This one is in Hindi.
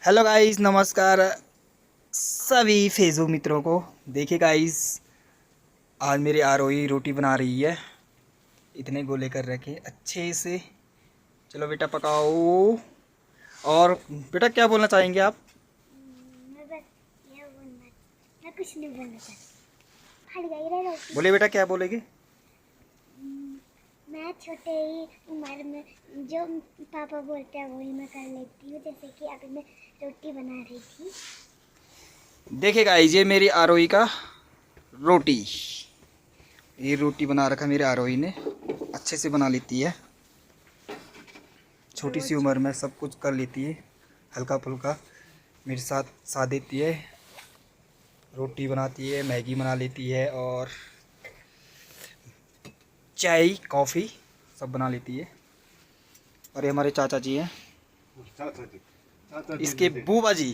हेलो गाइस, नमस्कार सभी फेसबुक मित्रों को। देखिए गाइस, आज मेरी आरोही रोटी बना रही है। इतने गोले कर रखे अच्छे से। चलो बेटा पकाओ। और बेटा क्या बोलना चाहेंगे आप? मैं बस ये बोलना, मैं कुछ नहीं बोलना चाहती। हट गई रे रोटी। बोले बेटा, क्या बोलेगे? मैं छोटे ही उम्र में जो पापा बोलते हैं वही मैं कर लेती हूँ। जैसे कि अभी मैं रोटी बना रही थी। देखिए गाइस, ये मेरी आरोही का रोटी। ये रोटी बना रखा मेरी आरोही ने। अच्छे से बना लेती है। छोटी सी उम्र में सब कुछ कर लेती है। हल्का फुल्का मेरे साथ साथ देती है। रोटी बनाती है, मैगी बना लेती है और चाय कॉफ़ी सब बना लेती है। और ये हमारे चाचा जी हैं, इसके बुआ जी।